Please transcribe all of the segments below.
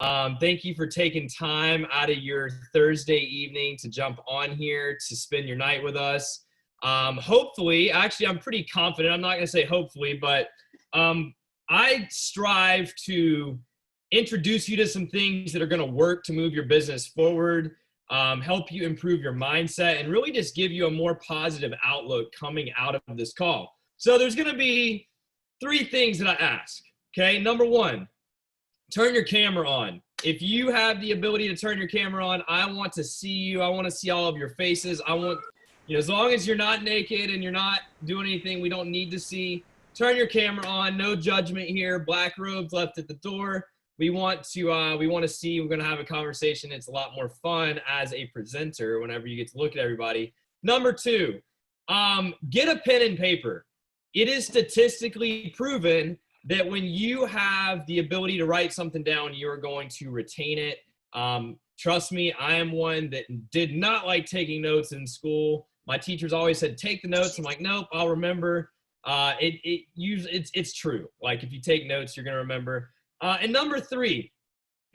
Thank you for taking time out of your Thursday evening to jump on here to spend your night with us. Hopefully, actually, I'm pretty confident. I'm not going to say hopefully, but I strive to introduce you to some things that are going to work to move your business forward, help you improve your mindset, and really just give you a more positive outlook coming out of this call. So there's going to be three things that I ask. Okay, number one, turn your camera on. If you have the ability to turn your camera on, I want to see you. I want to see all of your faces. I want, as long as you're not naked and you're not doing anything we don't need to see, turn your camera on. No judgment here. Black robes left at the door. We want to see. We're going to have a conversation. It's a lot more fun as a presenter whenever you get to look at everybody. Number two, get a pen and paper. It is statistically proven that when you have the ability to write something down, you're going to retain it. Trust me, I am one that did not like taking notes in school. My teachers always said, take the notes. I'm like, nope, I'll remember. It's true. Like if you take notes, you're going to remember. And number three,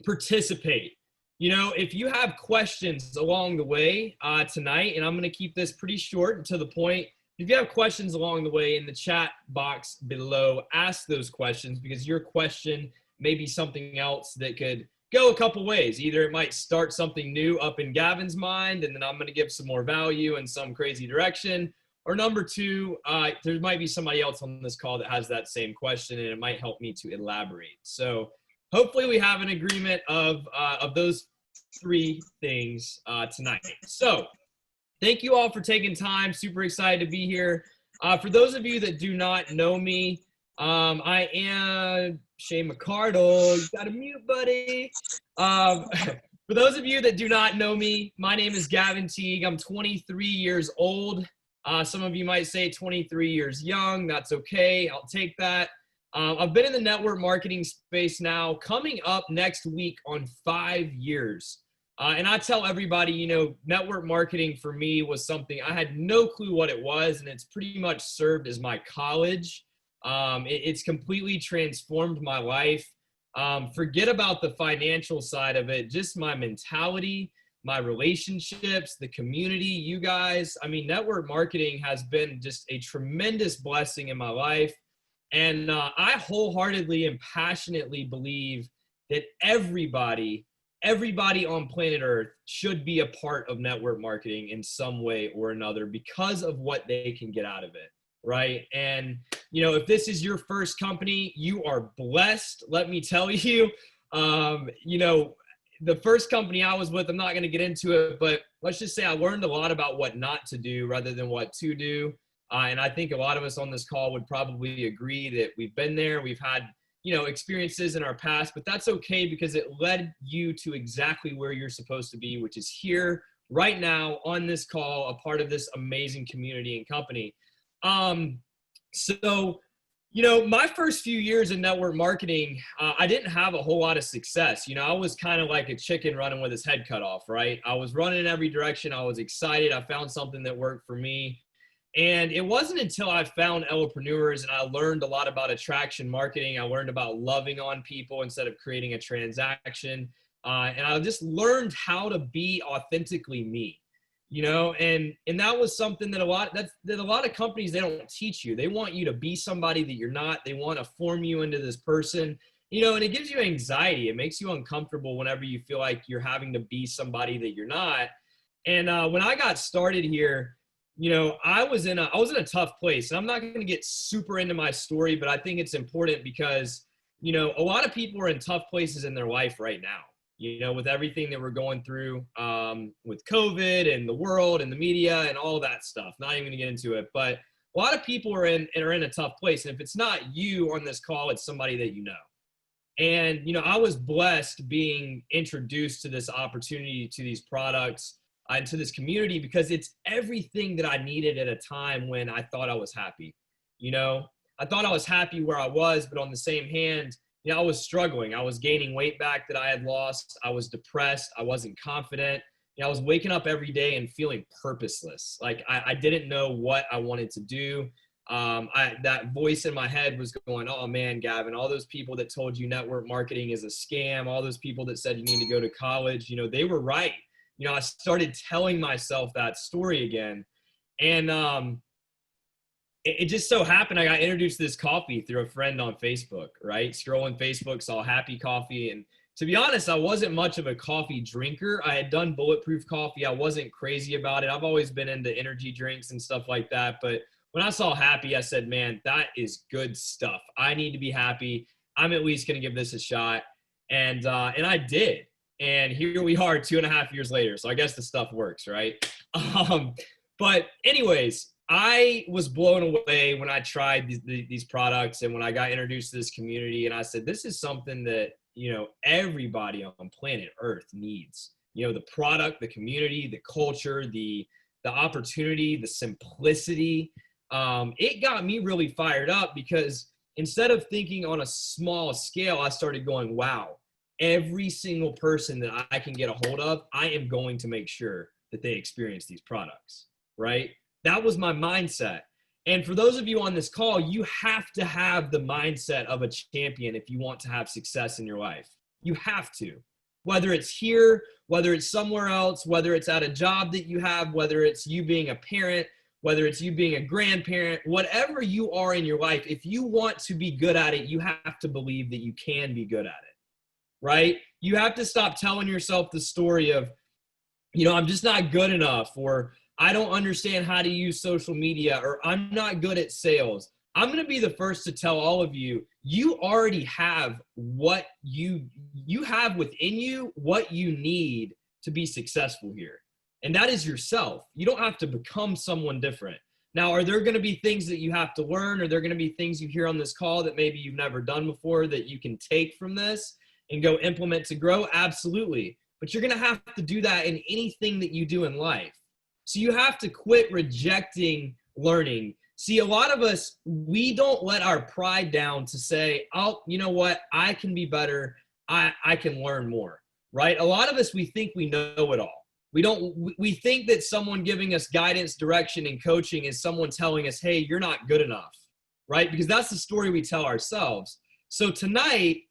participate. If you have questions along the way tonight, and I'm going to keep this pretty short and to the point. If you have questions along the way, in the chat box below, ask those questions, because your question may be something else that could go a couple ways. Either it might start something new up in Gavin's mind, and then I'm going to give some more value in some crazy direction. Or number two, there might be somebody else on this call that has that same question, and it might help me to elaborate. So hopefully we have an agreement of those three things tonight. So thank you all for taking time. Super excited to be here. For those of you that do not know me, I am Shay McCardle. You got to mute, buddy. For those of you that do not know me, my name is Gavin Teague. I'm 23 years old. Some of you might say 23 years young. That's okay. I'll take that. I've been in the network marketing space now, coming up next week on 5 years. And I tell everybody, network marketing for me was something I had no clue what it was, and it's pretty much served as my college. It's completely transformed my life. Forget about the financial side of it, just my mentality, my relationships, the community, you guys. I mean, network marketing has been just a tremendous blessing in my life. And I wholeheartedly and passionately believe that everybody on planet Earth should be a part of network marketing in some way or another because of what they can get out of it, right? And, if this is your first company, you are blessed. Let me tell you, the first company I was with, I'm not going to get into it, but let's just say I learned a lot about what not to do rather than what to do. And I think a lot of us on this call would probably agree that we've been there. We've had experiences in our past, but that's okay because it led you to exactly where you're supposed to be, which is here right now on this call, a part of this amazing community and company. So, my first few years in network marketing, I didn't have a whole lot of success. I was kind of like a chicken running with his head cut off, right? I was running in every direction. I was excited. I found something that worked for me. And it wasn't until I found Elopreneurs and I learned a lot about attraction marketing. I learned about loving on people instead of creating a transaction. And I just learned how to be authentically me, and that was something that a lot of companies, they don't teach you. They want you to be somebody that you're not. They want to form you into this person, and it gives you anxiety. It makes you uncomfortable whenever you feel like you're having to be somebody that you're not. And when I got started here, I was in a tough place. And I'm not going to get super into my story, but I think it's important because, a lot of people are in tough places in their life right now, with everything that we're going through with COVID and the world and the media and all that stuff. Not even going to get into it, but a lot of people are in a tough place. And if it's not you on this call, it's somebody that you know. And, I was blessed being introduced to this opportunity, to these products, into this community, because it's everything that I needed at a time when I thought I was happy. I thought I was happy where I was, but on the same hand, I was struggling. I was gaining weight back that I had lost. I was depressed. I wasn't confident. I was waking up every day and feeling purposeless. Like I didn't know what I wanted to do. That voice in my head was going, oh man, Gavin, all those people that told you network marketing is a scam, all those people that said you need to go to college, they were right. I started telling myself that story again. And it just so happened I got introduced to this coffee through a friend on Facebook, right? Scrolling Facebook, saw Happy Coffee. And to be honest, I wasn't much of a coffee drinker. I had done bulletproof coffee. I wasn't crazy about it. I've always been into energy drinks and stuff like that. But when I saw Happy, I said, man, that is good stuff. I need to be happy. I'm at least going to give this a shot. And I did. And here we are 2.5 years later. So I guess the stuff works, right? But anyways, I was blown away when I tried these products and when I got introduced to this community. And I said, this is something that, everybody on planet Earth needs. The product, the community, the culture, the opportunity, the simplicity. It got me really fired up because instead of thinking on a small scale, I started going, wow, every single person that I can get a hold of, I am going to make sure that they experience these products, right? That was my mindset. And for those of you on this call, you have to have the mindset of a champion if you want to have success in your life. You have to. Whether it's here, whether it's somewhere else, whether it's at a job that you have, whether it's you being a parent, whether it's you being a grandparent, whatever you are in your life, if you want to be good at it, you have to believe that you can be good at it, right? You have to stop telling yourself the story of, I'm just not good enough, or I don't understand how to use social media, or I'm not good at sales. I'm going to be the first to tell all of you, you already have what you have within you, what you need to be successful here. And that is yourself. You don't have to become someone different. Now, are there going to be things that you have to learn? Are there going to be things you hear on this call that maybe you've never done before that you can take from this and go implement to grow? Absolutely. But you're going to have to do that in anything that you do in life. So you have to quit rejecting learning. See, a lot of us, we don't let our pride down to say, oh, you know what? I can be better. I can learn more, right? A lot of us, we think we know it all. We think that someone giving us guidance, direction, and coaching is someone telling us, hey, you're not good enough, right? Because that's the story we tell ourselves. So tonight,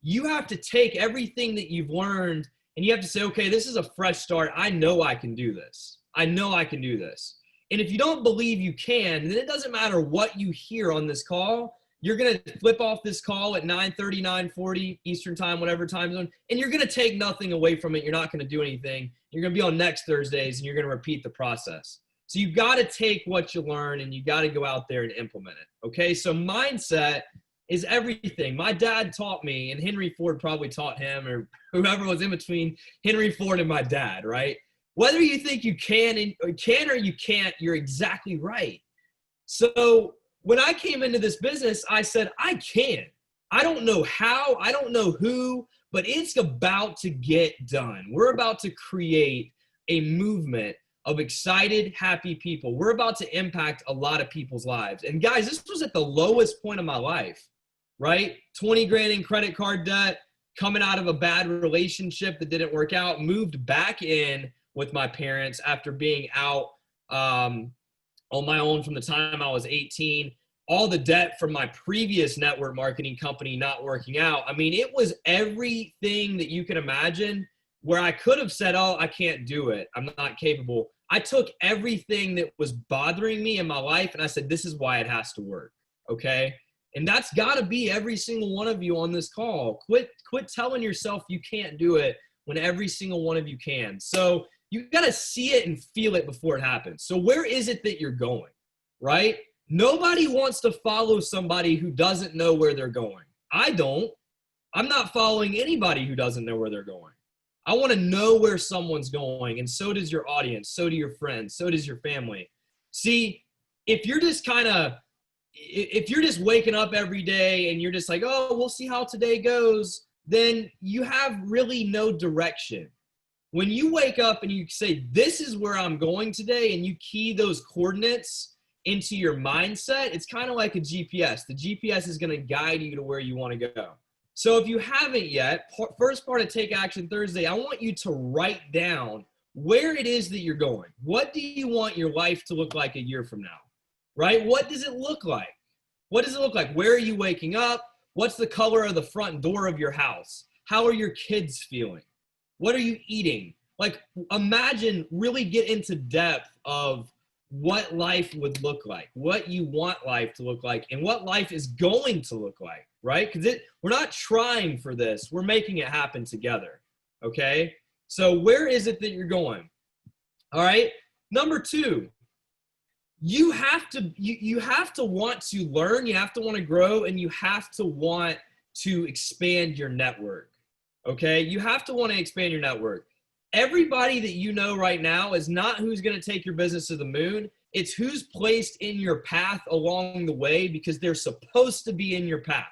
you have to take everything that you've learned and you have to say, okay, this is a fresh start. I know I can do this. I know I can do this. And if you don't believe you can, then it doesn't matter what you hear on this call. You're going to flip off this call at 9:30, 9:40 Eastern time, whatever time zone, and you're going to take nothing away from it. You're not going to do anything. You're going to be on next Thursdays, and you're going to repeat the process. So you've got to take what you learn, and you got to go out there and implement it, okay? So mindset is everything. My dad taught me, and Henry Ford probably taught him, or whoever was in between Henry Ford and my dad, right? Whether you think you can or you can't, you're exactly right. So when I came into this business, I said, I can. I don't know how, I don't know who, but it's about to get done. We're about to create a movement of excited, happy people. We're about to impact a lot of people's lives. And guys, this was at the lowest point of my life, right? 20 grand in credit card debt, coming out of a bad relationship that didn't work out, moved back in with my parents after being out on my own from the time I was 18, all the debt from my previous network marketing company not working out. I mean, it was everything that you can imagine where I could have said, oh, I can't do it. I'm not capable. I took everything that was bothering me in my life and I said, this is why it has to work, okay? And that's got to be every single one of you on this call. Quit telling yourself you can't do it when every single one of you can. So you got to see it and feel it before it happens. So where is it that you're going, right? Nobody wants to follow somebody who doesn't know where they're going. I don't. I'm not following anybody who doesn't know where they're going. I want to know where someone's going, and so does your audience, so do your friends, so does your family. See, if you're just waking up every day and you're just like, oh, we'll see how today goes, then you have really no direction. When you wake up and you say, this is where I'm going today, and you key those coordinates into your mindset, it's kind of like a GPS. The GPS is going to guide you to where you want to go. So if you haven't yet, first part of Take Action Thursday, I want you to write down where it is that you're going. What do you want your life to look like a year from now? right? What does it look like? What does it look like? Where are you waking up? What's the color of the front door of your house? How are your kids feeling? What are you eating? Like, imagine, really get into depth of what life would look like, what you want life to look like, and what life is going to look like, right? Because we're not trying for this. We're making it happen together, okay? So where is it that you're going? All right? Number two, you have to want to learn, you have to want to grow, and you have to want to expand your network, okay? You have to want to expand your network. Everybody that you know right now is not who's going to take your business to the moon. It's who's placed in your path along the way because they're supposed to be in your path.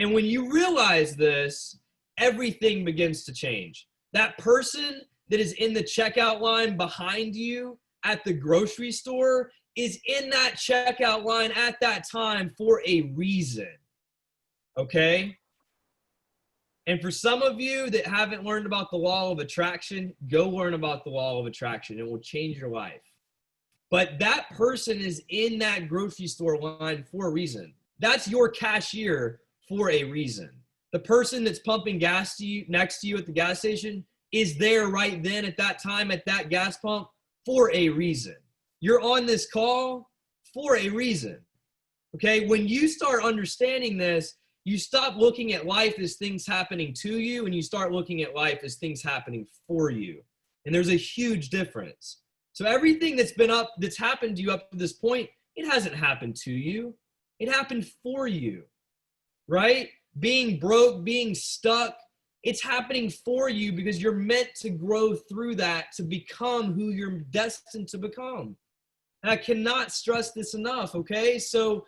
And when you realize this, everything begins to change. That person that is in the checkout line behind you at the grocery store is in that checkout line at that time for a reason, okay? And for some of you that haven't learned about the law of attraction, go learn about the law of attraction. It will change your life. But that person is in that grocery store line for a reason. That's your cashier for a reason. The person that's pumping gas to you, next to you at the gas station, is there right then at that time at that gas pump for a reason. You're on this call for a reason, okay? When you start understanding this, you stop looking at life as things happening to you, and you start looking at life as things happening for you. And there's a huge difference. So everything that's happened to you up to this point, it hasn't happened to you. It happened for you, right? Being broke, being stuck, it's happening for you because you're meant to grow through that to become who you're destined to become. And I cannot stress this enough, okay? So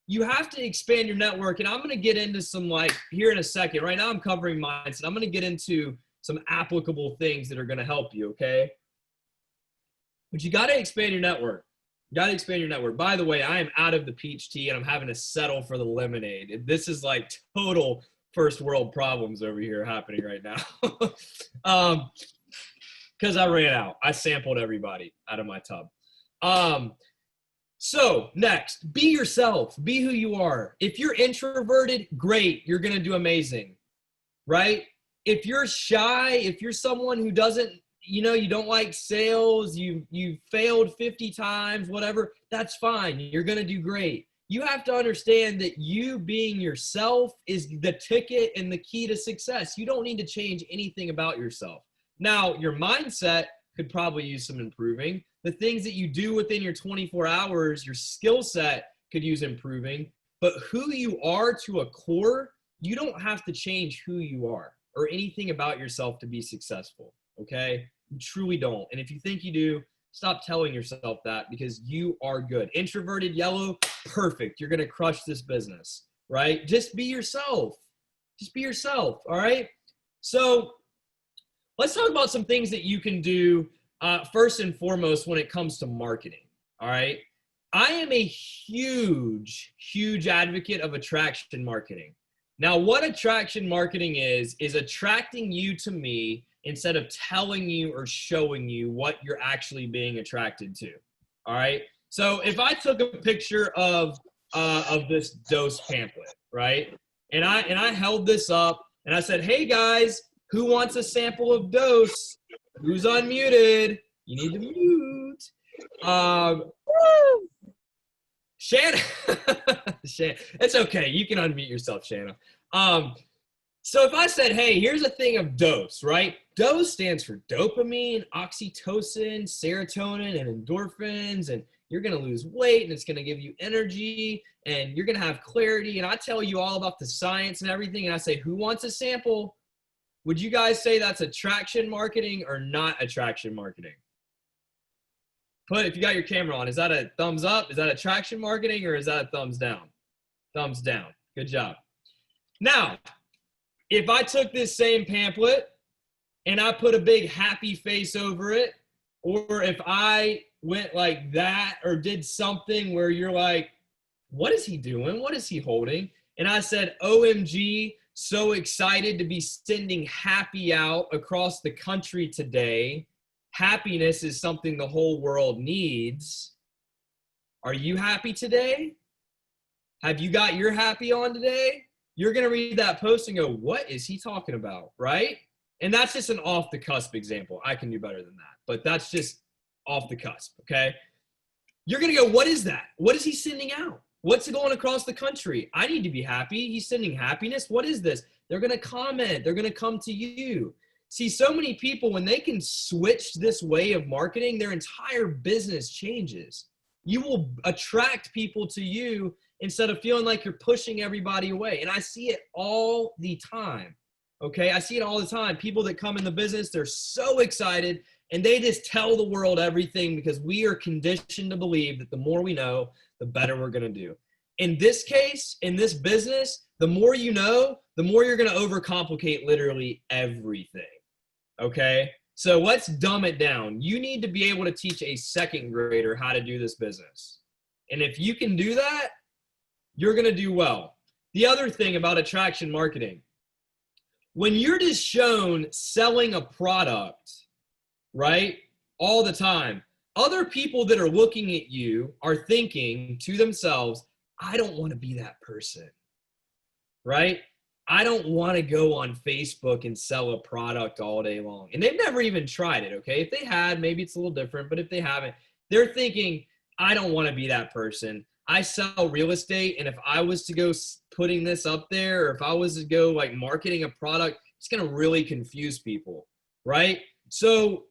you have to expand your network, and I'm going to get into some, like, here in a second. Right now I'm covering mindset. I'm going to get into some applicable things that are going to help you, okay? But you got to expand your network. You got to expand your network. By the way, I am out of the peach tea, and I'm having to settle for the lemonade. This is like total first world problems over here happening right now. Because I ran out. I sampled everybody out of my tub. So next, be yourself. Be who you are. If you're introverted, great. You're going to do amazing, right? If you're shy, if you're someone who doesn't, you don't like sales, you failed 50 times, whatever, that's fine. You're going to do great. You have to understand that you being yourself is the ticket and the key to success. You don't need to change anything about yourself. Now, your mindset could probably use some improving. The things that you do within your 24 hours, your skill set could use improving. But who you are to a core, you don't have to change who you are or anything about yourself to be successful, okay? You truly don't. And if you think you do, stop telling yourself that because you are good. Introverted yellow, perfect. You're going to crush this business, right? Just be yourself. Just be yourself, all right? So let's talk about some things that you can do first and foremost when it comes to marketing, all right? I am a huge, huge advocate of attraction marketing. Now, what attraction marketing is attracting you to me instead of telling you or showing you what you're actually being attracted to, all right? So if I took a picture of this dose pamphlet, right? And I held this up and I said, hey guys, who wants a sample of dose? Who's unmuted? You need to mute. Shanna, it's okay. You can unmute yourself, Shanna. So if I said, hey, here's a thing of dose, right? Dose stands for dopamine, oxytocin, serotonin, and endorphins, and you're going to lose weight, and it's going to give you energy, and you're going to have clarity, and I tell you all about the science and everything, and I say, who wants a sample? Would you guys say that's attraction marketing or not attraction marketing? But if you got your camera on, is that a thumbs up? Is that attraction marketing or is that a thumbs down? Thumbs down. Good job. Now, if I took this same pamphlet and I put a big happy face over it, or if I went like that or did something where you're like, what is he doing? What is he holding? And I said, OMG, so excited to be sending happy out across the country today. Happiness is something the whole world needs. Are you happy today? Have you got your happy on today? You're going to read that post and go, what is he talking about, right? And that's just an off the cusp example. I can do better than that, but that's just off the cusp, okay? You're going to go, what is that? What is he sending out? What's going across the country? I need to be happy. He's sending happiness. What is this? They're going to comment. They're going to come to you. See, so many people, when they can switch this way of marketing, their entire business changes. You will attract people to you instead of feeling like you're pushing everybody away. And I see it all the time, okay? I see it all the time. People that come in the business, they're so excited, and they just tell the world everything because we are conditioned to believe that the more we know, the better we're going to do. In this case, in this business, the more you know, the more you're going to overcomplicate literally everything, okay? So let's dumb it down. You need to be able to teach a second grader how to do this business. And if you can do that, you're going to do well. The other thing about attraction marketing, when you're just shown selling a product, right, all the time, other people that are looking at you are thinking to themselves, I don't want to be that person, right? I don't want to go on Facebook and sell a product all day long. And they've never even tried it, okay? If they had, maybe it's a little different, but if they haven't, they're thinking, I don't want to be that person. I sell real estate, and if I was to go putting this up there, or if I was to go like marketing a product, it's going to really confuse people, right? So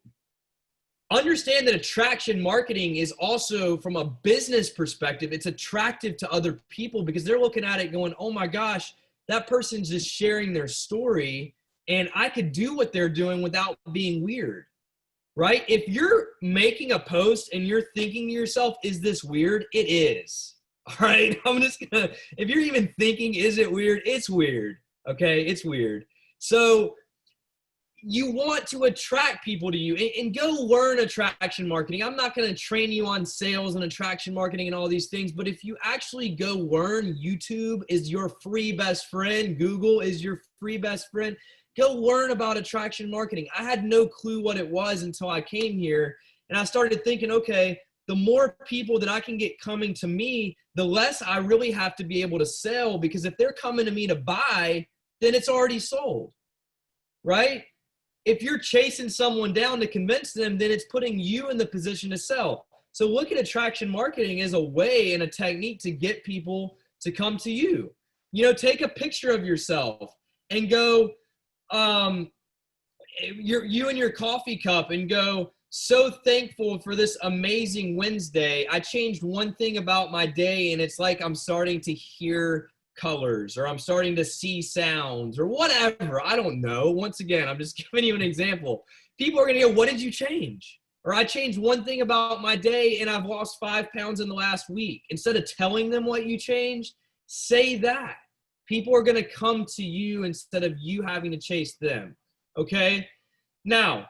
understand that attraction marketing is also, from a business perspective, it's attractive to other people because they're looking at it going, oh my gosh, that person's just sharing their story, and I could do what they're doing without being weird, right? If you're making a post and you're thinking to yourself, is this weird? It is. All right. If you're even thinking, is it weird? It's weird. Okay. It's weird. So you want to attract people to you, and go learn attraction marketing. I'm not going to train you on sales and attraction marketing and all these things, but if you actually go learn, YouTube is your free best friend. Google is your free best friend. Go learn about attraction marketing. I had no clue what it was until I came here, and I started thinking, okay, the more people that I can get coming to me, the less I really have to be able to sell, because if they're coming to me to buy, then it's already sold, right? If you're chasing someone down to convince them, then it's putting you in the position to sell. So look at attraction marketing as a way and a technique to get people to come to you. You know, take a picture of yourself and go, you and your coffee cup, and go, so thankful for this amazing Wednesday. I changed one thing about my day, and it's like I'm starting to hear colors, or I'm starting to see sounds, or whatever. I don't know. Once again, I'm just giving you an example. People are going to go, what did you change? Or I changed one thing about my day and I've lost 5 pounds in the last week. Instead of telling them what you changed, say that. People are going to come to you instead of you having to chase them. Okay? Now,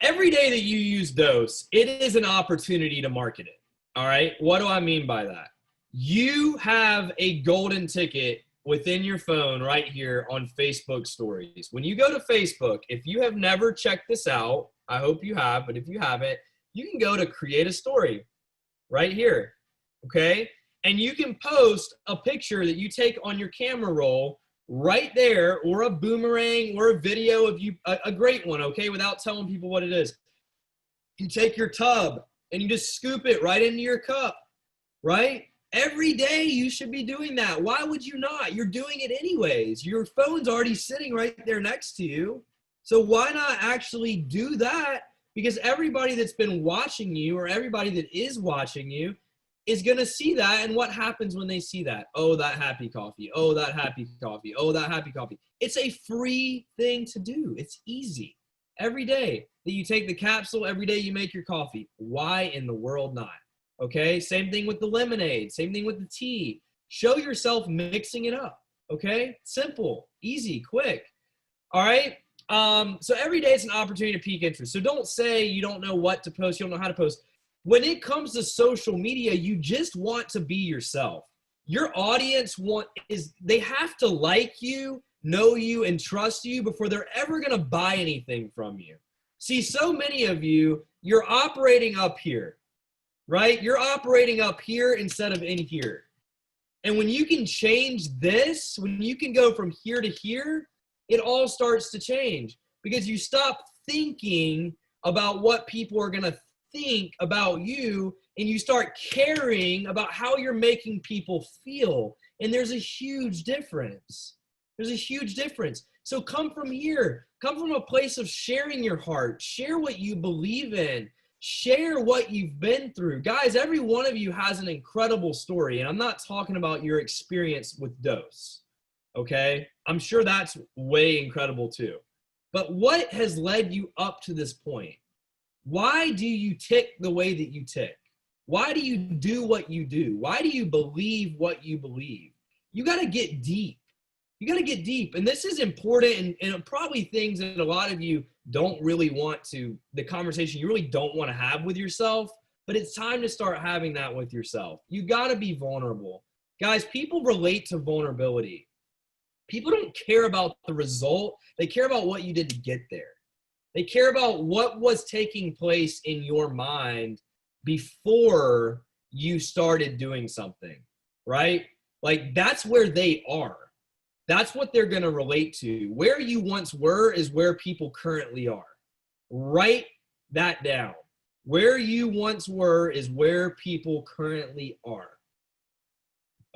every day that you use Dose, it is an opportunity to market it. All right? What do I mean by that? You have a golden ticket within your phone right here on Facebook stories. When you go to Facebook, if you have never checked this out, I hope you have, but if you haven't, you can go to create a story right here, okay? And you can post a picture that you take on your camera roll right there, or a boomerang, or a video of you, a great one, okay, without telling people what it is. You take your tub and you just scoop it right into your cup, right? Every day you should be doing that. Why would you not? You're doing it anyways. Your phone's already sitting right there next to you. So why not actually do that? Because everybody that's been watching you, or everybody that is watching you, is going to see that. And what happens when they see that? Oh, that happy coffee. Oh, that happy coffee. Oh, that happy coffee. It's a free thing to do. It's easy. Every day that you take the capsule, every day you make your coffee. Why in the world not? Okay, same thing with the lemonade, same thing with the tea. Show yourself mixing it up, okay? Simple, easy, quick, all right? So every day it's an opportunity to pique interest. So don't say you don't know what to post, you don't know how to post. When it comes to social media, you just want to be yourself. Your audience they have to like you, know you, and trust you before they're ever gonna buy anything from you. See, so many of you, you're operating up here, right? You're operating up here instead of in here. And when you can change this, when you can go from here to here, it all starts to change because you stop thinking about what people are going to think about you and you start caring about how you're making people feel. And there's a huge difference. There's a huge difference. So come from here. Come from a place of sharing your heart. Share what you believe in. Share what you've been through. Guys, every one of you has an incredible story. And I'm not talking about your experience with dose. Okay? I'm sure that's way incredible too. But what has led you up to this point? Why do you tick the way that you tick? Why do you do what you do? Why do you believe what you believe? You got to get deep. You got to get deep. And this is important and probably things that a lot of you don't really want to, the conversation you really don't want to have with yourself, but it's time to start having that with yourself. You got to be vulnerable. Guys, people relate to vulnerability. People don't care about the result. They care about what you did to get there. They care about what was taking place in your mind before you started doing something, right? Like that's where they are. That's what they're going to relate to. Where you once were is where people currently are. Write that down. Where you once were is where people currently are.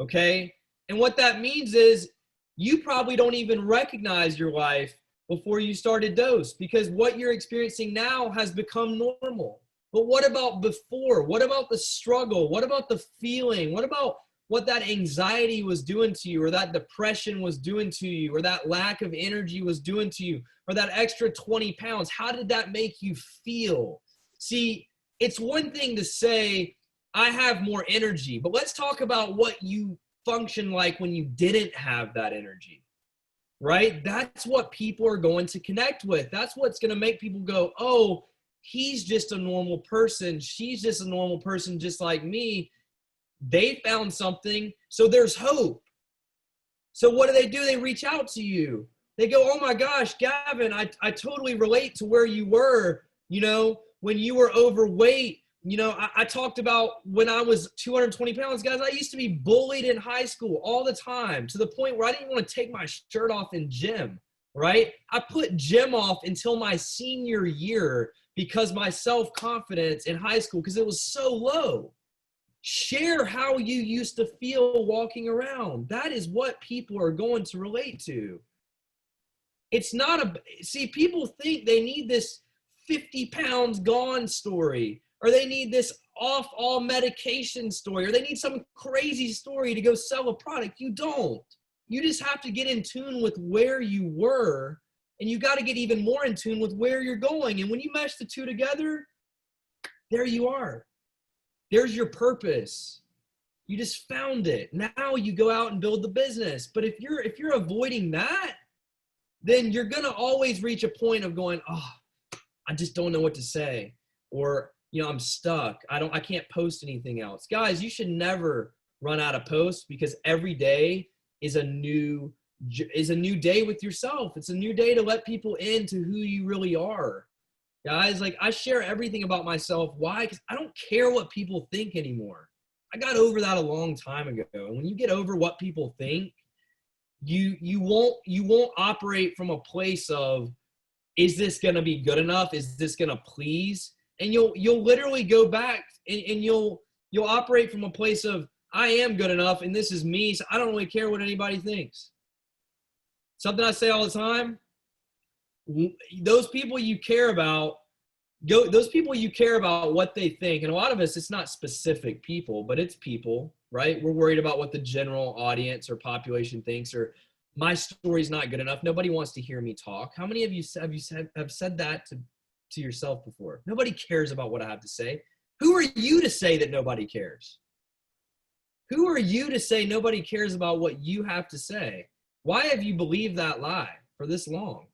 Okay? And what that means is you probably don't even recognize your life before you started dose because what you're experiencing now has become normal. But what about before? What about the struggle? What about the feeling? What about what that anxiety was doing to you or that depression was doing to you or that lack of energy was doing to you or that extra 20 pounds? How did that make you feel? See, it's one thing to say, I have more energy, but let's talk about what you function like when you didn't have that energy. Right? That's what people are going to connect with. That's what's going to make people go, oh, he's just a normal person. She's just a normal person just like me. They found something, so there's hope. So what do? They reach out to you. They go, oh my gosh, Gavin, I totally relate to where you were, when you were overweight. I talked about when I was 220 pounds, guys, I used to be bullied in high school all the time to the point where I didn't want to take my shirt off in gym, right? I put gym off until my senior year because my self-confidence in high school, because it was so low. Share how you used to feel walking around. That is what people are going to relate to. It's not people think they need this 50 pounds gone story. Or they need this off all medication story, or they need some crazy story to go sell a product. You don't. You just have to get in tune with where you were, and you got to get even more in tune with where you're going. And when you mesh the two together, there you are. There's your purpose. You just found it. Now you go out and build the business. But if you're avoiding that, then you're going to always reach a point of going, oh, I just don't know what to say. Or I'm stuck. I can't post anything else. Guys, you should never run out of posts because every day is a new day with yourself. It's a new day to let people into who you really are. Guys, like I share everything about myself. Why? Because I don't care what people think anymore. I got over that a long time ago. And when you get over what people think, you won't operate from a place of, is this going to be good enough? Is this going to please? And you'll literally go back and you'll operate from a place of, I am good enough and this is me, so I don't really care what anybody thinks. Something I say all the time, those people you care about what they think. And a lot of us, it's not specific people, but it's people, right? We're worried about what the general audience or population thinks, or my story's not good enough. Nobody wants to hear me talk. How many of you have said that to yourself before? Nobody cares about what I have to say. Who are you to say that nobody cares? Who are you to say nobody cares about what you have to say? Why have you believed that lie for this long?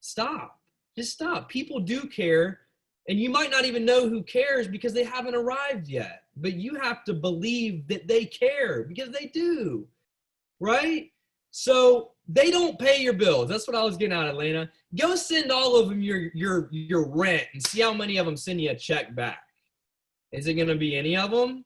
Stop. Just stop. People do care, and you might not even know who cares because they haven't arrived yet. But you have to believe that they care because they do, right? So they don't pay your bills. That's what I was getting at, Elena. Go send all of them your rent and see how many of them send you a check back. Is it going to be any of them?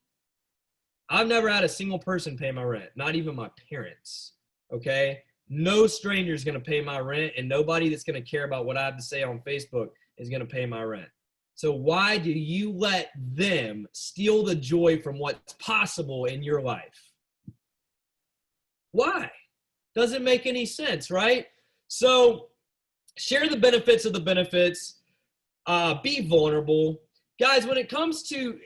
I've never had a single person pay my rent, not even my parents, okay? No stranger is going to pay my rent, and nobody that's going to care about what I have to say on Facebook is going to pay my rent. So why do you let them steal the joy from what's possible in your life? Why? Doesn't make any sense, right? So share the benefits of the benefits. Be vulnerable. Guys, when it comes to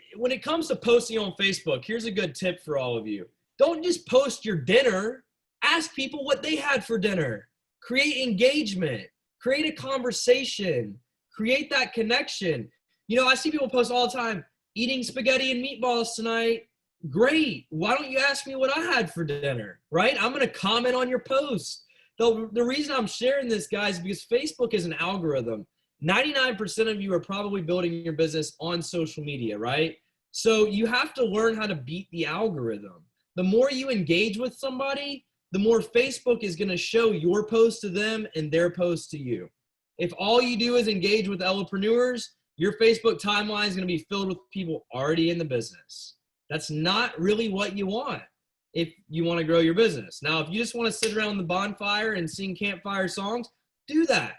posting on Facebook, here's a good tip for all of you. Don't just post your dinner. Ask people what they had for dinner. Create engagement. Create a conversation. Create that connection. You know, I see people post all the time, eating spaghetti and meatballs tonight. Great. Why don't you ask me what I had for dinner, right? I'm going to comment on your post. The reason I'm sharing this, guys, is because Facebook is an algorithm. 99% of you are probably building your business on social media, right? So you have to learn how to beat the algorithm. The more you engage with somebody, the more Facebook is going to show your post to them and their post to you. If all you do is engage with elopreneurs, your Facebook timeline is going to be filled with people already in the business. That's not really what you want if you want to grow your business. Now, if you just want to sit around the bonfire and sing campfire songs, do that.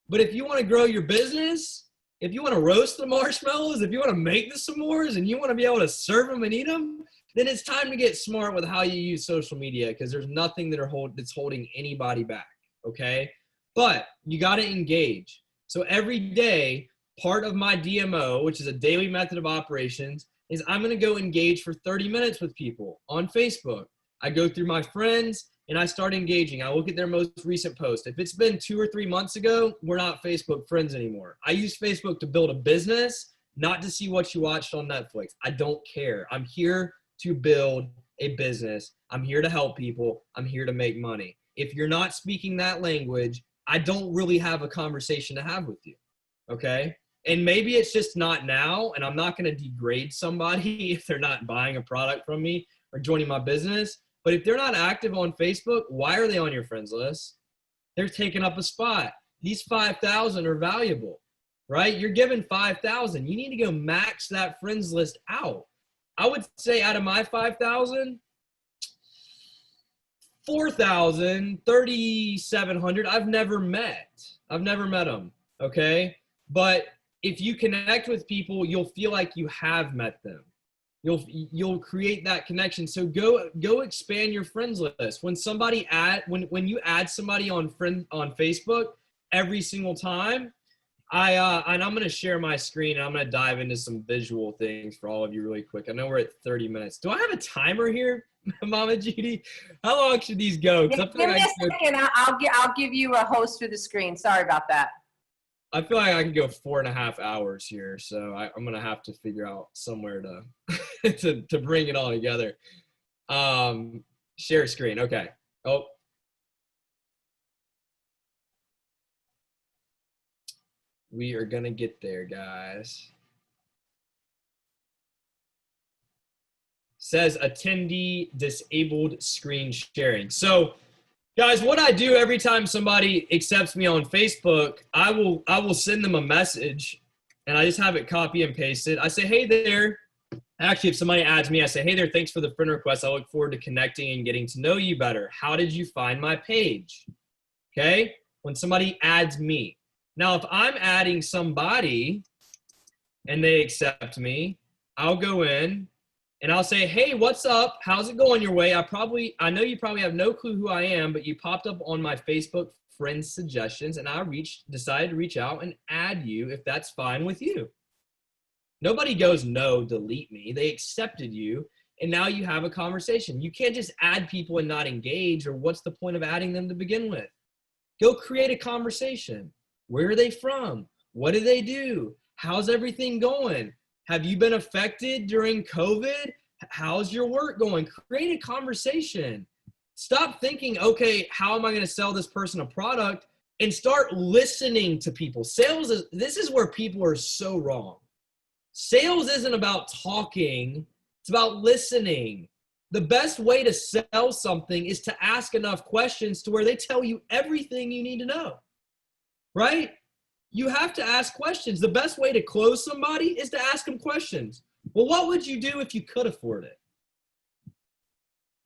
But if you want to grow your business, if you want to roast the marshmallows, if you want to make the s'mores and you want to be able to serve them and eat them, then it's time to get smart with how you use social media, because there's nothing that's holding anybody back, okay? But you got to engage. So every day, part of my DMO, which is a daily method of operations, is I'm going to go engage for 30 minutes with people on Facebook. I go through my friends and I start engaging. I look at their most recent post. If it's been 2 or 3 months ago, we're not Facebook friends anymore. I use Facebook to build a business, not to see what you watched on Netflix. I don't care. I'm here to build a business. I'm here to help people. I'm here to make money. If you're not speaking that language, I don't really have a conversation to have with you, okay? And maybe it's just not now, and I'm not going to degrade somebody if they're not buying a product from me or joining my business. But if they're not active on Facebook, why are they on your friends list? They're taking up a spot. These 5,000 are valuable, right? You're given 5,000. You need to go max that friends list out. I would say out of my 5,000, 4,000, 3,700, I've never met them, okay? But if you connect with people, you'll feel like you have met them. You'll create that connection. So go expand your friends list. When you add somebody on Facebook every single time, and I'm going to share my screen and I'm going to dive into some visual things for all of you really quick. I know we're at 30 minutes. Do I have a timer here, Mama Judy? How long should these go? Yeah, give me a second. I'll give you a host for the screen. Sorry about that. I feel like I can go 4.5 hours here, so I'm gonna have to figure out somewhere to to bring it all together. Share screen. Okay. Oh, we are gonna get there, guys. Says attendee disabled screen sharing. So, guys, what I do every time somebody accepts me on Facebook, I will send them a message, and I just have it copy and paste it. I say, hey there. Actually, if somebody adds me, I say, hey there, thanks for the friend request. I look forward to connecting and getting to know you better. How did you find my page? Okay? When somebody adds me. Now, if I'm adding somebody and they accept me, I'll go in and I'll say, hey, what's up? How's it going your way? I know you probably have no clue who I am, but you popped up on my Facebook friends suggestions, and I decided to reach out and add you if that's fine with you. Nobody goes, no, delete me. They accepted you, and now you have a conversation. You can't just add people and not engage, or what's the point of adding them to begin with? Go create a conversation. Where are they from? What do they do? How's everything going? Have you been affected during COVID? How's your work going? Create a conversation. Stop thinking, okay, how am I going to sell this person a product? And start listening to people. This is where people are so wrong. Sales isn't about talking. It's about listening. The best way to sell something is to ask enough questions to where they tell you everything you need to know, right? You have to ask questions. The best way to close somebody is to ask them questions. Well, what would you do if you could afford it?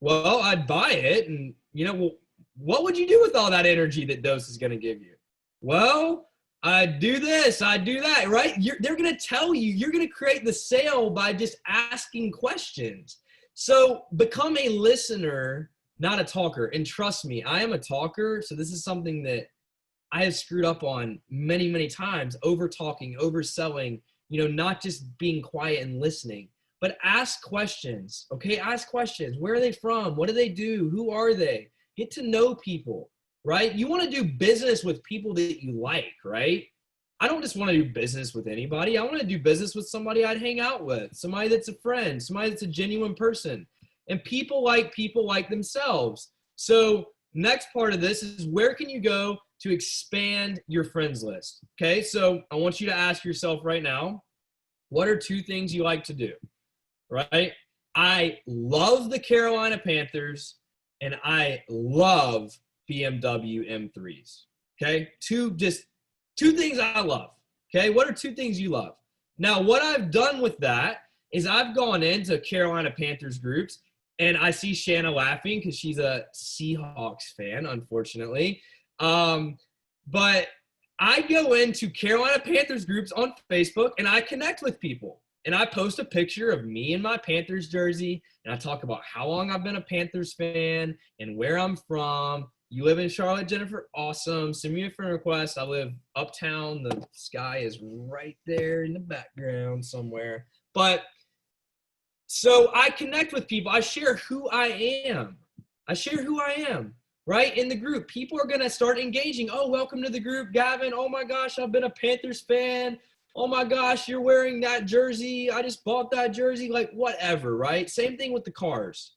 Well, I'd buy it. And, well, what would you do with all that energy that Dose is going to give you? Well, I do this, I do that, right? They're going to tell you, you're going to create the sale by just asking questions. So become a listener, not a talker. And trust me, I am a talker. So this is something that I have screwed up on many, many times, over talking, overselling, not just being quiet and listening, but ask questions. Okay. Ask questions. Where are they from? What do they do? Who are they? Get to know people. Right? You want to do business with people that you like, right? I don't just want to do business with anybody. I want to do business with somebody I'd hang out with, somebody that's a friend, somebody that's a genuine person. And people like themselves. So next part of this is, where can you go to expand your friends list? Okay, so I want you to ask yourself right now, what are 2 things you like to do, right? I love the Carolina Panthers, and I love BMW M3s. Okay. 2 things I love. Okay. What are 2 things you love? Now, what I've done with that is I've gone into Carolina Panthers groups, and I see Shanna laughing because she's a Seahawks fan, unfortunately. But I go into Carolina Panthers groups on Facebook, and I connect with people. And I post a picture of me in my Panthers jersey, and I talk about how long I've been a Panthers fan and where I'm from. You live in Charlotte, Jennifer? Awesome. Send me a friend request. I live uptown. The sky is right there in the background somewhere. But so I connect with people. I share who I am. Right? In the group. People are going to start engaging. Oh, welcome to the group, Gavin. Oh my gosh, I've been a Panthers fan. Oh my gosh, you're wearing that jersey. I just bought that jersey. Like, whatever, right? Same thing with the cars.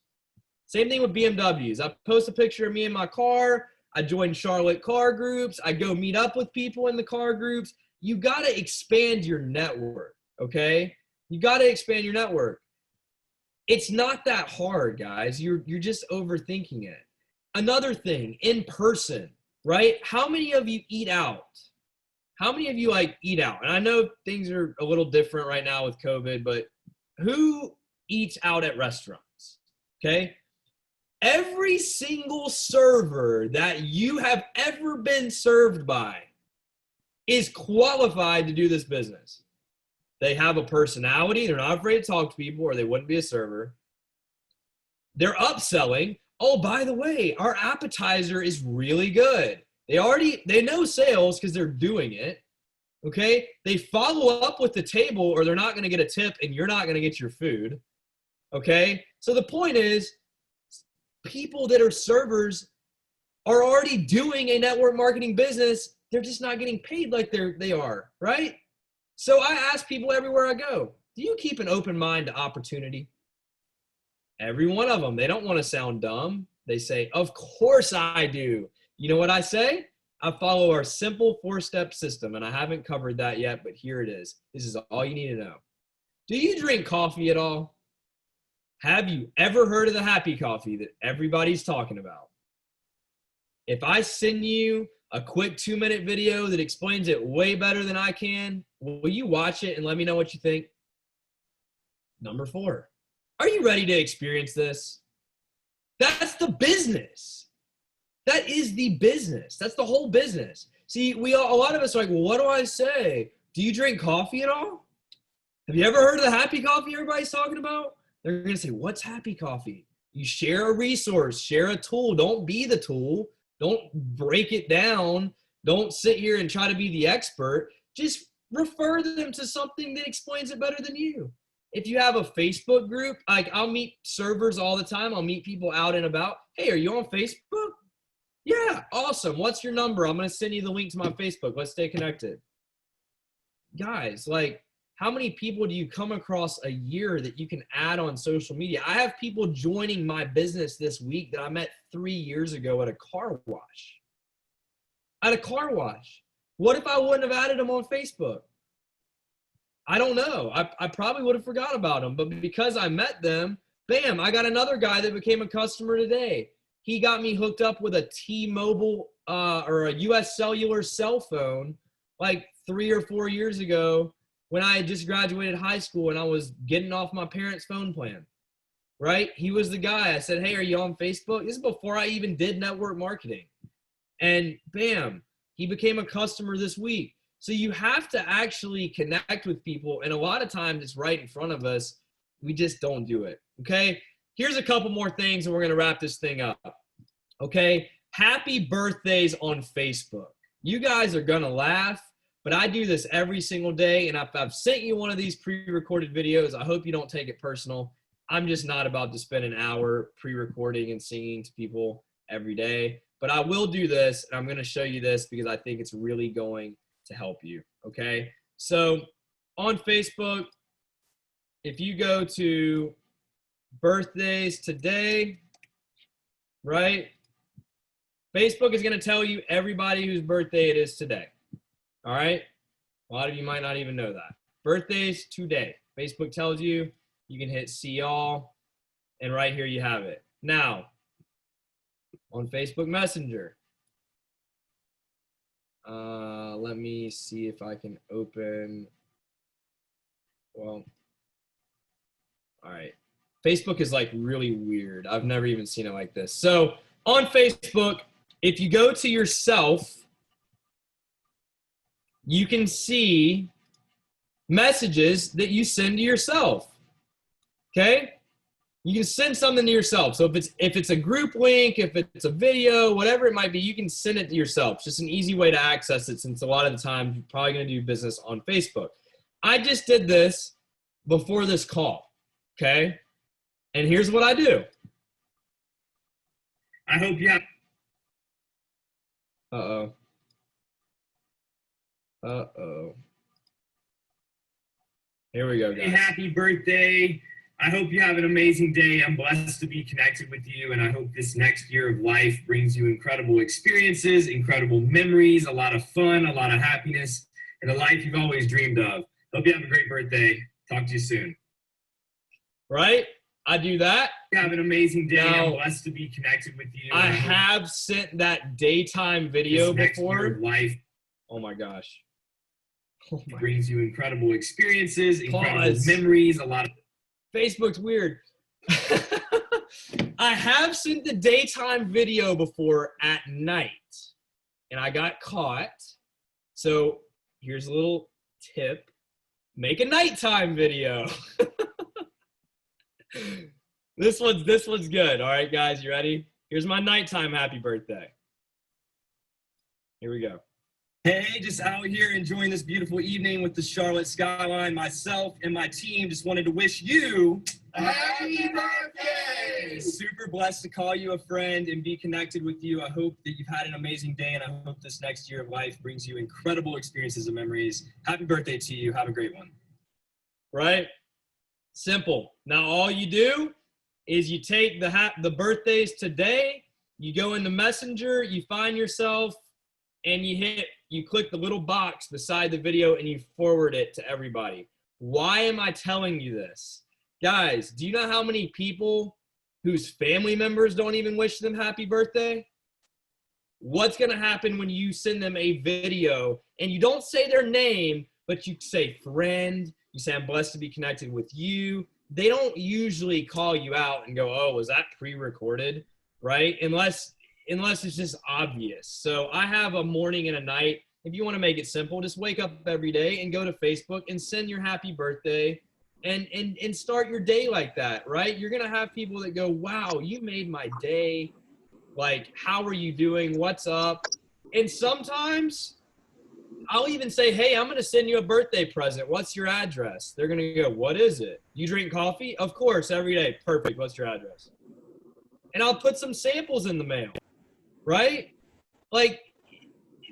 Same thing with BMWs. I post a picture of me in my car. I join Charlotte car groups. I go meet up with people in the car groups. You got to expand your network, okay? You got to expand your network. It's not that hard, guys. You're just overthinking it. Another thing, in person, right? How many of you eat out? How many of you eat out? And I know things are a little different right now with COVID, but who eats out at restaurants? Okay. Every single server that you have ever been served by is qualified to do this business. They have a personality. They're not afraid to talk to people, or they wouldn't be a server. They're upselling. Oh, by the way, our appetizer is really good. They know sales because they're doing it. Okay. They follow up with the table, or they're not going to get a tip, and you're not going to get your food. Okay. So the point is, people that are servers are already doing a network marketing business. They're just not getting paid like they are. Right. So I ask people everywhere I go, do you keep an open mind to opportunity? Every one of them. They don't want to sound dumb. They say, of course I do. You know what I say? I follow our simple 4-step system, and I haven't covered that yet, but here it is. This is all you need to know. Do you drink coffee at all? Have you ever heard of the happy coffee that everybody's talking about? If I send you a quick 2-minute video that explains it way better than I can, will you watch it and let me know what you think? Number 4. Are you ready to experience this? That's the business. That is the business. That's the whole business. See, a lot of us are like, well, what do I say? Do you drink coffee at all? Have you ever heard of the happy coffee everybody's talking about? They're going to say, what's happy coffee? You share a resource, share a tool. Don't be the tool. Don't break it down. Don't sit here and try to be the expert. Just refer them to something that explains it better than you. If you have a Facebook group, I'll meet servers all the time. I'll meet people out and about. Hey, are you on Facebook? Yeah, awesome. What's your number? I'm going to send you the link to my Facebook. Let's stay connected. Guys, how many people do you come across a year that you can add on social media? I have people joining my business this week that I met 3 years ago at a car wash. What if I wouldn't have added them on Facebook? I don't know. I probably would have forgot about them, but because I met them, bam, I got another guy that became a customer today. He got me hooked up with a T-Mobile or a US Cellular cell phone 3 or 4 years ago. when I had just graduated high school and I was getting off my parents' phone plan, right? He was the guy. I said, hey, are you on Facebook? This is before I even did network marketing. And bam, he became a customer this week. So you have to actually connect with people. And a lot of times it's right in front of us. We just don't do it. Okay. Here's a couple more things and we're going to wrap this thing up. Okay. Happy birthdays on Facebook. You guys are going to laugh, but I do this every single day. And if I've sent you one of these pre-recorded videos, I hope you don't take it personal. I'm just not about to spend an hour pre-recording and singing to people every day. But I will do this, and I'm going to show you this because I think it's really going to help you, okay? So on Facebook, if you go to birthdays today, right, Facebook is going to tell you everybody whose birthday it is today, all right? A lot of you might not even know that. Birthdays today. Facebook tells you. You can hit see all, and right here you have it. Now, on Facebook Messenger, let me see if I can open, well, all right. Facebook is like really weird. I've never even seen it like this. So on Facebook, if you go to yourself, you can see messages that you send to yourself. Okay? You can send something to yourself. So if it's a group link, if it's a video, whatever it might be, you can send it to yourself. It's just an easy way to access it since a lot of the time you're probably going to do business on Facebook. I just did this before this call, okay? And here's what I do. I hope you have... Uh-oh. Here we go, guys. Happy birthday. I hope you have an amazing day. I'm blessed to be connected with you, and I hope this next year of life brings you incredible experiences, incredible memories, a lot of fun, a lot of happiness, and the life you've always dreamed of. Hope you have a great birthday. Talk to you soon. Right? I do that. Have an amazing day. Now, I'm blessed to be connected with you. I have sent that daytime video this next before. Year of life oh my gosh. Oh my brings you incredible experiences, incredible memories, a lot of... Facebook's weird. I have sent the daytime video before at night, and I got caught. So here's a little tip. Make a nighttime video. This one's good. All right, guys, you ready? Here's my nighttime happy birthday. Here we go. Hey, just out here enjoying this beautiful evening with the Charlotte skyline. Myself and my team just wanted to wish you a happy birthday! Super blessed to call you a friend and be connected with you. I hope that you've had an amazing day, and I hope this next year of life brings you incredible experiences and memories. Happy birthday to you. Have a great one. Right? Simple. Now all you do is you take the birthdays today, you go into Messenger, you find yourself, and you click the little box beside the video and you forward it to everybody. Why am I telling you this? Guys, do you know how many people whose family members don't even wish them happy birthday? What's going to happen when you send them a video and you don't say their name, but you say friend, you say I'm blessed to be connected with you. They don't usually call you out and go, oh, was that pre-recorded, right? Unless it's just obvious. So I have a morning and a night. If you want to make it simple, just wake up every day and go to Facebook and send your happy birthday and start your day like that, right? You're going to have people that go, wow, you made my day. Like, how are you doing? What's up? And sometimes I'll even say, hey, I'm going to send you a birthday present. What's your address? They're going to go, what is it? You drink coffee? Of course, every day. Perfect. What's your address? And I'll put some samples in the mail. Right? Like,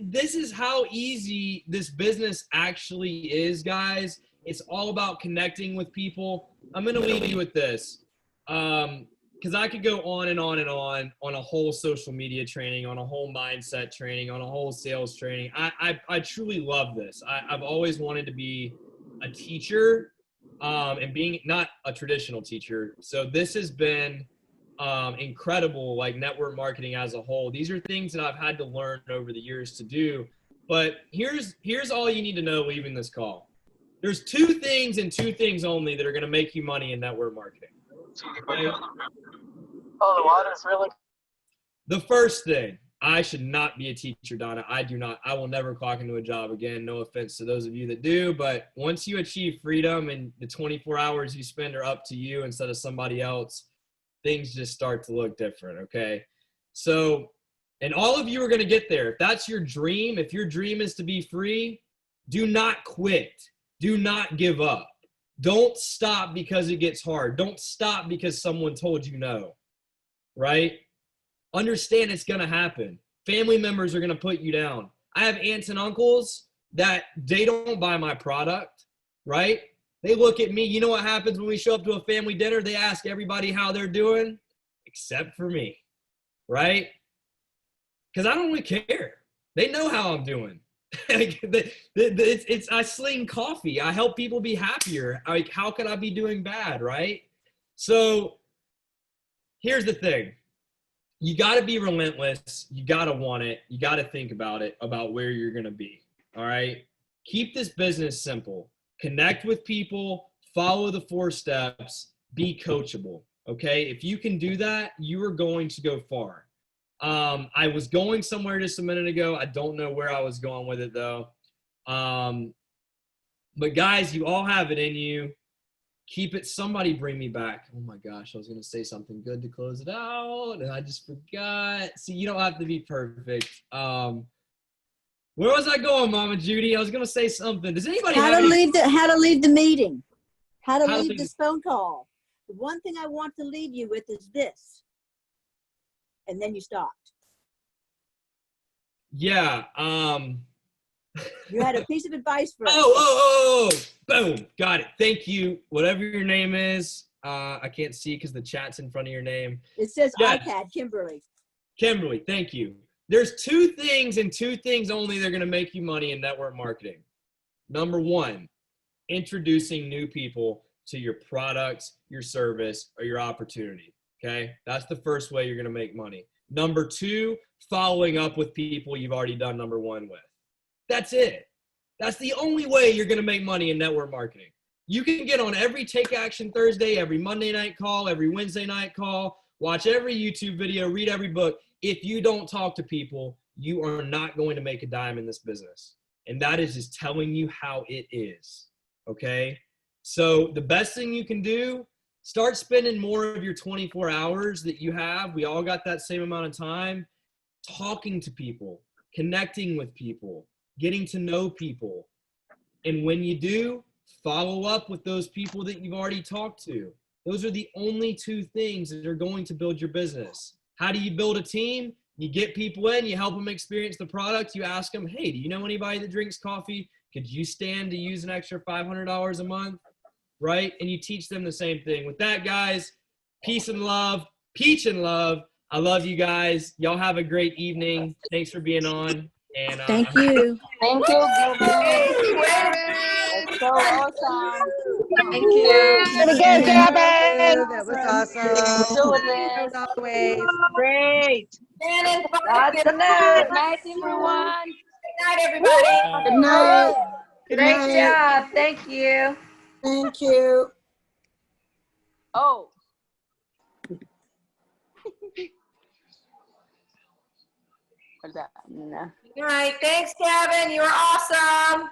this is how easy this business actually is, guys. It's all about connecting with people. I'm going to leave you with this. Because I could go on and on and on a whole social media training, on a whole mindset training, on a whole sales training. I truly love this. I've always wanted to be a teacher and being not a traditional teacher. So this has been incredible, like network marketing as a whole. These are things that I've had to learn over the years to do. But here's all you need to know leaving this call. There's two things and two things only that are going to make you money in network marketing. Okay? Oh, the water's really. The first thing, I should not be a teacher, Donna. I do not. I will never clock into a job again. No offense to those of you that do, but once you achieve freedom and the 24 hours you spend are up to you instead of somebody else, things just start to look different, okay? So, and all of you are going to get there. If that's your dream, if your dream is to be free, do not quit. Do not give up. Don't stop because it gets hard. Don't stop because someone told you no, right? Understand it's going to happen. Family members are going to put you down. I have aunts and uncles that they don't buy my product, right? They look at me. You know what happens when we show up to a family dinner? They ask everybody how they're doing, except for me, right? Because I don't really care. They know how I'm doing. I sling coffee. I help people be happier. Like, how could I be doing bad, right? So here's the thing. You got to be relentless. You got to want it. You got to think about it, about where you're going to be. All right. Keep this business simple. Connect with people, follow the 4 steps, be coachable. Okay. If you can do that, you are going to go far. I was going somewhere just a minute ago. I don't know where I was going with it though. But guys, you all have it in you. Keep it. Somebody bring me back. Oh my gosh, I was going to say something good to close it out and I just forgot. See, you don't have to be perfect. Where was I going, Mama Judy? I was going to say something. Does anybody how to leave the meeting? How to leave leave- this phone call? The one thing I want to leave you with is this. And then you stopped. Yeah. You had a piece of advice for us. Oh, boom. Got it. Thank you. Whatever your name is. I can't see because the chat's in front of your name. It says Yeah. iPad, Kimberly. Kimberly, thank you. There's 2 things and 2 things only that are going to make you money in network marketing. Number 1, introducing new people to your products, your service, or your opportunity. Okay? That's the first way you're going to make money. Number 2, following up with people you've already done number 1 with. That's it. That's the only way you're going to make money in network marketing. You can get on every Take Action Thursday, every Monday night call, every Wednesday night call, watch every YouTube video, read every book. If you don't talk to people, you are not going to make a dime in this business. And that is just telling you how it is. Okay? So the best thing you can do, start spending more of your 24 hours that you have. We all got that same amount of time talking to people, connecting with people, getting to know people. And when you do, follow up with those people that you've already talked to. Those are the only 2 things that are going to build your business. How do you build a team? You get people in, you help them experience the product. You ask them, hey, do you know anybody that drinks coffee? Could you stand to use an extra $500 a month? Right? And you teach them the same thing. With that, guys, peace and love, peach and love. I love you guys. Y'all have a great evening. Thanks for being on. And Thank you. Thank you, Gavin. That's so awesome. Thank you. Pretty good, Gavin. That was awesome. Doing this. As always. Great. Shannon, Lots to Good know. night, everyone. Good night, everybody. Good night. Good Great night. job. Thank you. Thank you. Oh. What's that? No. Good night. Thanks, Gavin. You were awesome.